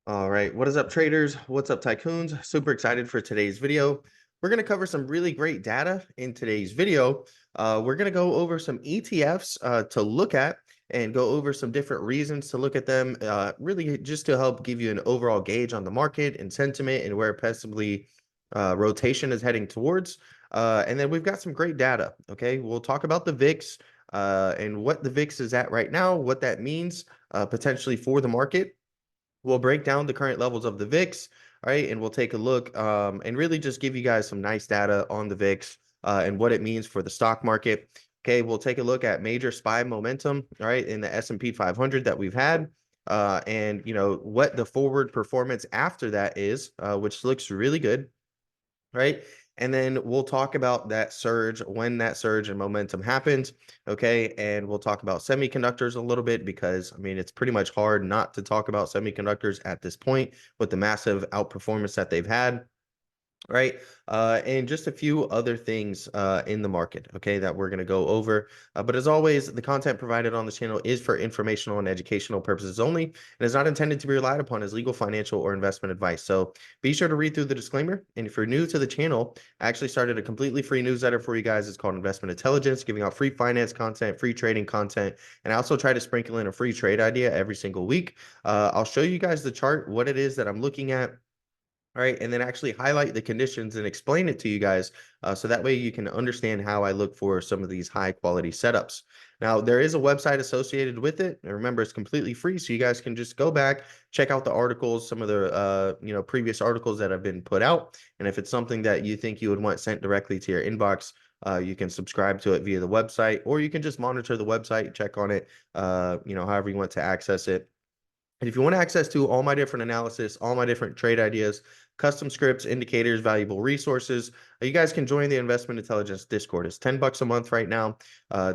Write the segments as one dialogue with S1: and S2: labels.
S1: All right, what is up, traders? What's up, tycoons? Super excited for today's video. We're going to cover some really great data in today's video. We're going to go over some ETFs to look at and go over some different reasons to look at them, really just to help give you an overall gauge on the market and sentiment and where possibly rotation is heading towards. And then we've got some great data. Okay, we'll talk about the VIX and what the VIX is at right now, what that means potentially for the market. We'll break down the current levels of the VIX, all right, and we'll take a look and really just give you guys some nice data on the VIX and what it means for the stock market. Okay, we'll take a look at major SPY momentum, all right, in the S&P 500 that we've had, and what the forward performance after that is, which looks really good, right? And then we'll talk about that surge, when that surge and momentum happens, okay? And we'll talk about semiconductors a little bit because, I mean, it's pretty much hard not to talk about semiconductors at this point with the massive outperformance that they've had, right? And just a few other things in the market, okay, that we're going to go over. But as always, the content provided on this channel is for informational and educational purposes only and is not intended to be relied upon as legal, financial, or investment advice. So be sure to read through the disclaimer. And if you're new to the channel, I actually started a completely free newsletter for you guys. It's called Investment Intelligence, giving out free finance content, free trading content, and I also try to sprinkle in a free trade idea every single week. I'll show you guys the chart, what it is that I'm looking at. All right, and then actually highlight the conditions and explain it to you guys so that way you can understand how I look for some of these high quality setups. Now, there is a website associated with it. And remember, it's completely free, so you guys can just go back, check out the articles, some of the previous articles that have been put out. And if it's something that you think you would want sent directly to your inbox, you can subscribe to it via the website, or you can just monitor the website, check on it, however you want to access it. And if you want access to all my different analysis, all my different trade ideas, custom scripts, indicators, valuable resources, you guys can join the Investment Intelligence Discord. It's $10 a month right now.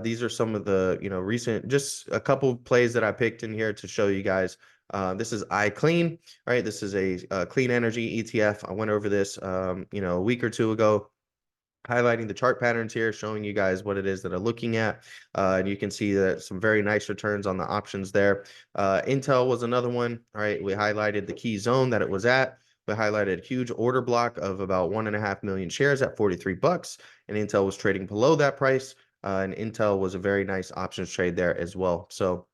S1: These are some of the recent, just a couple plays that I picked in here to show you guys. This is iClean, right? This is a clean energy ETF. I went over this, a week or two ago, highlighting the chart patterns here, showing you guys what it is that I'm looking at. And you can see that some very nice returns on the options there. Intel was another one. All right, we highlighted the key zone that it was at. We highlighted a huge order block of about 1.5 million shares at 43 bucks, and Intel was trading below that price. And Intel was a very nice options trade there as well. So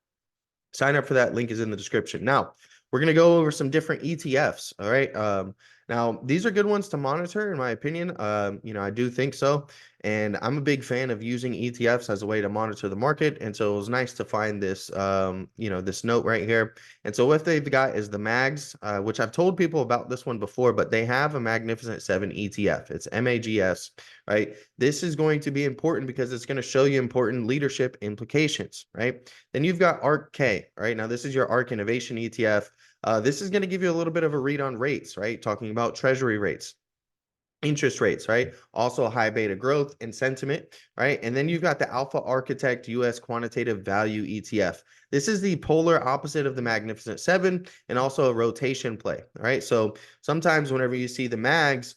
S1: sign up for that. Link is in the description. Now, we're going to go over some different ETFs. All right. Now, these are good ones to monitor, in my opinion. I do think so. And I'm a big fan of using ETFs as a way to monitor the market. And so it was nice to find this, this note right here. And so what they've got is the MAGS, which I've told people about this one before, but they have a Magnificent 7 ETF. It's MAGS, right? This is going to be important because it's going to show you important leadership implications, right? Then you've got ARK-K, right? Now, this is your ARK Innovation ETF. This is going to give you a little bit of a read on rates, right? Talking about treasury rates, interest rates, right? Also high beta growth and sentiment, right? And then you've got the Alpha Architect US Quantitative Value ETF. This is the polar opposite of the Magnificent 7 and also a rotation play, right? So sometimes whenever you see the mags,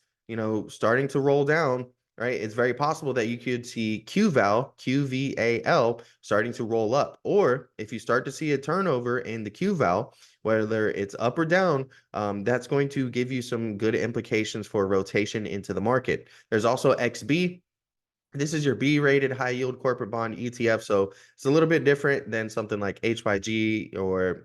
S1: starting to roll down, right, it's very possible that you could see QVAL starting to roll up. Or if you start to see a turnover in the QVAL, whether it's up or down, that's going to give you some good implications for rotation into the market. There's also XB. This is your B-rated high yield corporate bond ETF. So it's a little bit different than something like HYG or,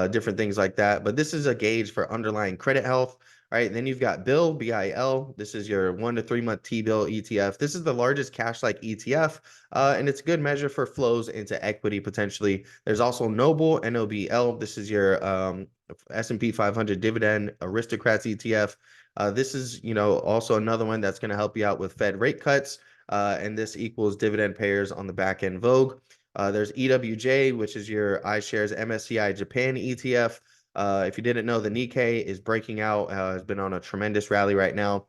S1: different things like that. But this is a gauge for underlying credit health. Right, and then you've got BIL, BIL. This is your 1 to 3 month T-bill ETF. This is the largest cash-like ETF, and it's a good measure for flows into equity potentially. There's also Noble, NOBL. This is your S&P 500 Dividend Aristocrats ETF. This is, also another one that's going to help you out with Fed rate cuts, and this equals dividend payers on the back end Vogue. There's EWJ, which is your iShares MSCI Japan ETF. If you didn't know, the Nikkei is breaking out, has been on a tremendous rally right now.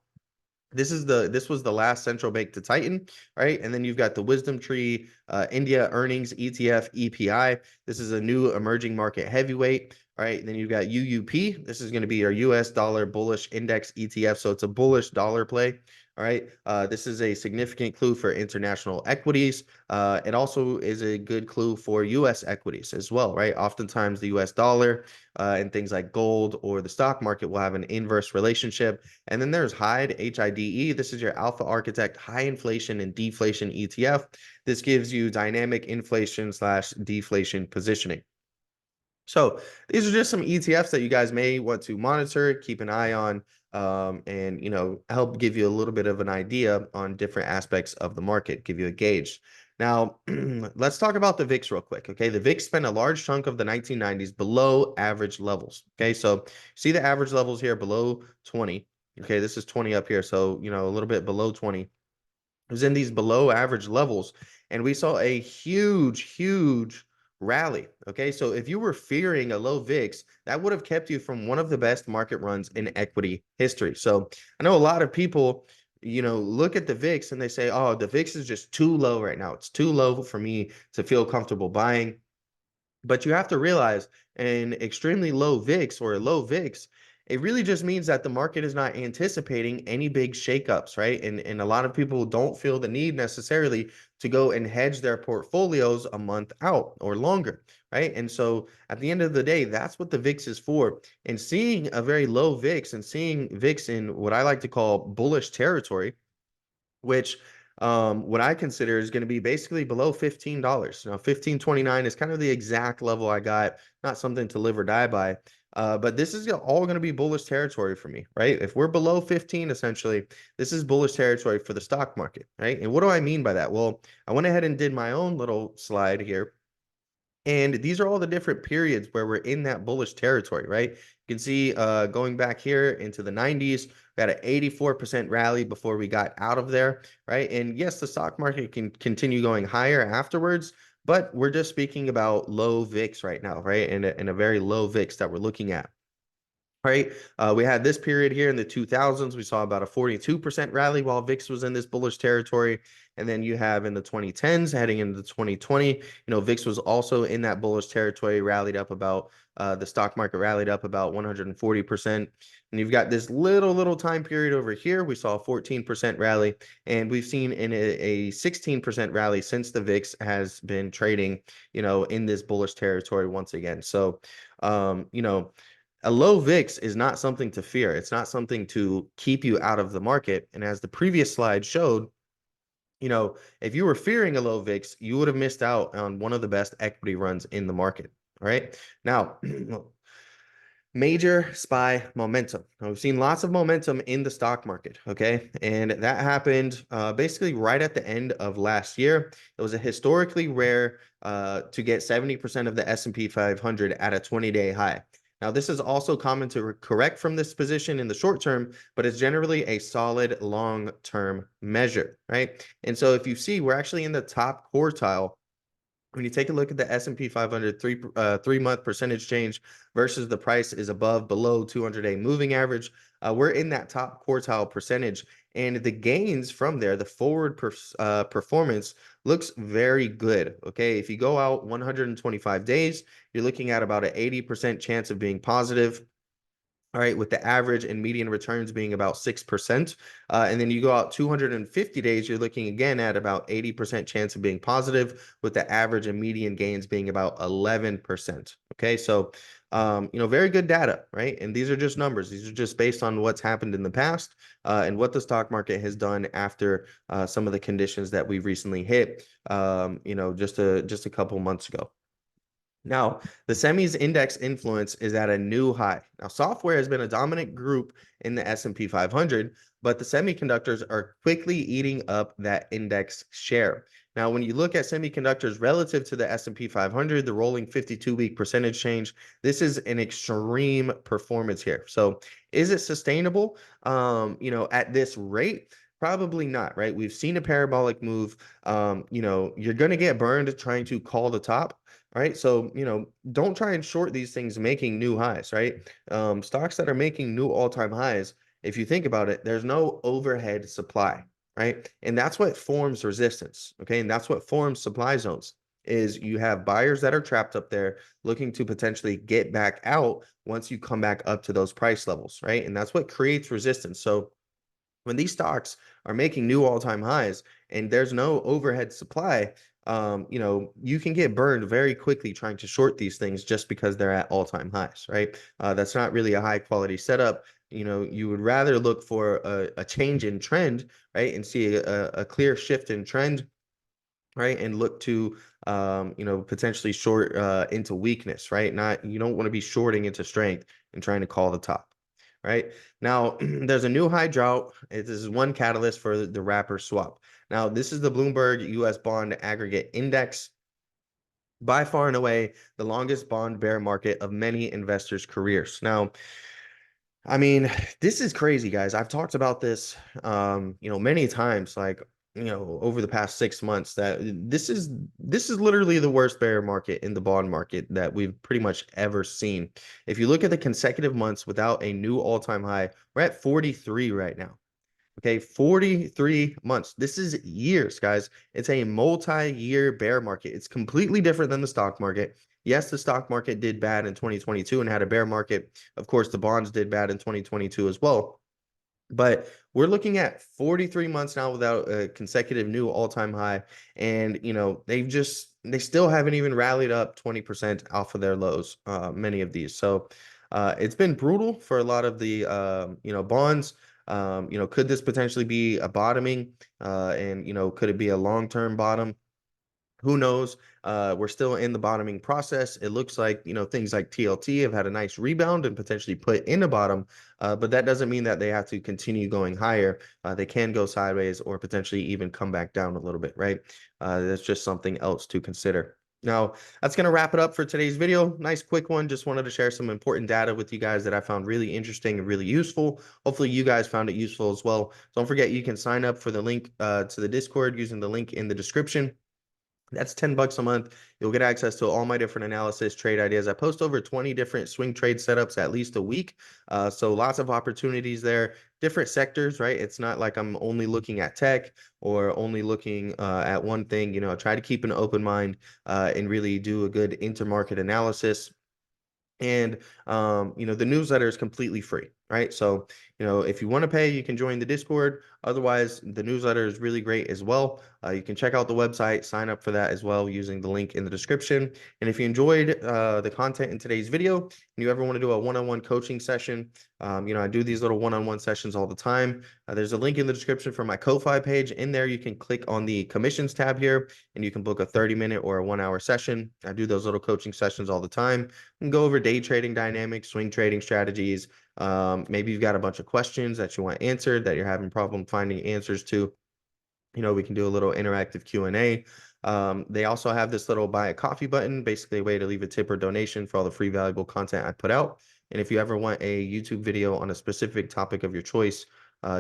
S1: This was the last central bank to tighten, right? And then you've got the Wisdom Tree India Earnings ETF EPI. This is a new emerging market heavyweight, right? And then you've got UUP. This is going to be your US dollar bullish index ETF. So it's a bullish dollar play. All right. This is a significant clue for international equities. It also is a good clue for U.S. equities as well, right? Oftentimes the U.S. dollar and things like gold or the stock market will have an inverse relationship. And then there's HIDE, HIDE. This is your Alpha Architect High Inflation and Deflation ETF. This gives you dynamic inflation slash deflation positioning. So these are just some ETFs that you guys may want to monitor, keep an eye on, and help give you a little bit of an idea on different aspects of the market, give you a gauge. Now, let's talk about the VIX real quick. Okay, the VIX spent a large chunk of the 1990s below average levels. Okay, so see the average levels here below 20. Okay, this is 20 up here, so a little bit below 20. It was in these below average levels, and we saw a huge rally. Okay, so if you were fearing a low VIX, that would have kept you from one of the best market runs in equity history. So I know a lot of people look at the VIX and they say, oh, the VIX is just too low right now. It's too low for me to feel comfortable buying. But you have to realize an extremely low VIX or a low VIX, it really just means that the market is not anticipating any big shakeups, right? And a lot of people don't feel the need necessarily to go and hedge their portfolios a month out or longer, right? And so at the end of the day, that's what the VIX is for. And seeing a very low VIX and seeing VIX in what I like to call bullish territory, which what I consider is going to be basically below $15. Now, 15.29 is kind of the exact level I got, not something to live or die by. But this is all going to be bullish territory for me, right? If we're below 15, essentially, this is bullish territory for the stock market, right? And what do I mean by that? Well, I went ahead and did my own little slide here. And these are all the different periods where we're in that bullish territory, right? You can see going back here into the 90s, we had an 84% rally before we got out of there, right? And yes, the stock market can continue going higher afterwards, but we're just speaking about low VIX right now, right? And a very low VIX that we're looking at. Right. We had this period here in the 2000s. We saw about a 42% rally while VIX was in this bullish territory. And then you have in the 2010s heading into 2020, VIX was also in that bullish territory, rallied up about the stock market rallied up about 140%. And you've got this little time period over here. We saw a 14% rally, and we've seen in a 16% rally since the VIX has been trading, in this bullish territory once again. So, a low VIX is not something to fear. It's not something to keep you out of the market. And as the previous slide showed, if you were fearing a low VIX, you would have missed out on one of the best equity runs in the market. All right. Now, major SPY momentum. Now, we've seen lots of momentum in the stock market, okay? And that happened basically right at the end of last year. It was a historically rare to get 70% of the S&P 500 at a 20-day high. Now, this is also common to correct from this position in the short term, but it's generally a solid long-term measure, right? And so if you see, we're actually in the top quartile. When you take a look at the S&P 500 3-month percentage change versus the price is below 200-day moving average, we're in that top quartile percentage. And the gains from there, the forward performance looks very good. Okay, if you go out 125 days, you're looking at about an 80% chance of being positive. All right, with the average and median returns being about 6%. And then you go out 250 days, you're looking again at about 80% chance of being positive, with the average and median gains being about 11%. Okay, so, very good data, right? And these are just numbers. These are just based on what's happened in the past and what the stock market has done after some of the conditions that we've recently hit, just a couple months ago. Now, the semis index influence is at a new high. Now, software has been a dominant group in the S&P 500, but the semiconductors are quickly eating up that index share. Now, when you look at semiconductors relative to the S&P 500, the rolling 52-week percentage change, this is an extreme performance here. So is it sustainable, at this rate? Probably not, right? We've seen a parabolic move. You're going to get burned trying to call the top. All right. So, don't try and short these things making new highs, right? Stocks that are making new all-time highs, if you think about it, there's no overhead supply, right? And that's what forms resistance. Okay. And that's what forms supply zones is you have buyers that are trapped up there looking to potentially get back out once you come back up to those price levels, right? And that's what creates resistance. So when these stocks are making new all-time highs and there's no overhead supply, you can get burned very quickly trying to short these things just because they're at all-time highs, right? That's not really a high quality setup. You would rather look for a change in trend, right? And see a clear shift in trend, right? And look to potentially short into weakness, right? Not, you don't want to be shorting into strength and trying to call the top. Right now, there's a new high drought. This is one catalyst for the wrapper swap. Now, this is the Bloomberg U.S. Bond Aggregate Index, by far and away the longest bond bear market of many investors' careers. Now, I mean, this is crazy, guys. I've talked about this, many times, like, over the past 6 months, that this is literally the worst bear market in the bond market that we've pretty much ever seen. If you look at the consecutive months without a new all-time high, we're at 43 right now. Okay, 43 months. This is years, guys. It's a multi-year bear market. It's completely different than the stock market. Yes, the stock market did bad in 2022 and had a bear market. Of course, the bonds did bad in 2022 as well. But we're looking at 43 months now without a consecutive new all-time high. And, they still haven't even rallied up 20% off of their lows, many of these. So it's been brutal for a lot of the, bonds. Could this potentially be a bottoming? And, could it be a long-term bottom? Who knows? We're still in the bottoming process. It looks like, things like TLT have had a nice rebound and potentially put in a bottom, but that doesn't mean that they have to continue going higher. They can go sideways or potentially even come back down a little bit, right? That's just something else to consider. Now, that's going to wrap it up for today's video. Nice quick one. Just wanted to share some important data with you guys that I found really interesting and really useful. Hopefully you guys found it useful as well. Don't forget, you can sign up for the link to the Discord using the link in the description. That's $10 a month. You'll get access to all my different analysis, trade ideas. I post over 20 different swing trade setups at least a week. So lots of opportunities there, different sectors, right? It's not like I'm only looking at tech or only looking at one thing. Try to keep an open mind and really do a good intermarket analysis. And the newsletter is completely free, right? So if you want to pay, you can join the Discord. Otherwise, the newsletter is really great as well. You can check out the website, sign up for that as well using the link in the description. And if you enjoyed the content in today's video and you ever want to do a one-on-one coaching session, I do these little one-on-one sessions all the time. There's a link in the description for my Ko-Fi page. In there, you can click on the commissions tab here and you can book a 30-minute or a 1-hour session. I do those little coaching sessions all the time and go over day trading dynamics, swing trading strategies. Maybe you've got a bunch of questions that you want answered that you're having problem finding answers to. We can do a little interactive Q&A. They also have this little buy a coffee button, basically a way to leave a tip or donation for all the free valuable content I put out. And if you ever want a YouTube video on a specific topic of your choice,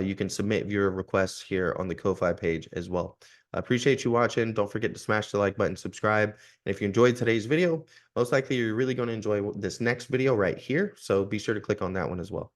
S1: you can submit viewer requests here on the Ko-Fi page as well. I appreciate you watching. Don't forget to smash the like button, subscribe. And if you enjoyed today's video, most likely you're really going to enjoy this next video right here. So be sure to click on that one as well.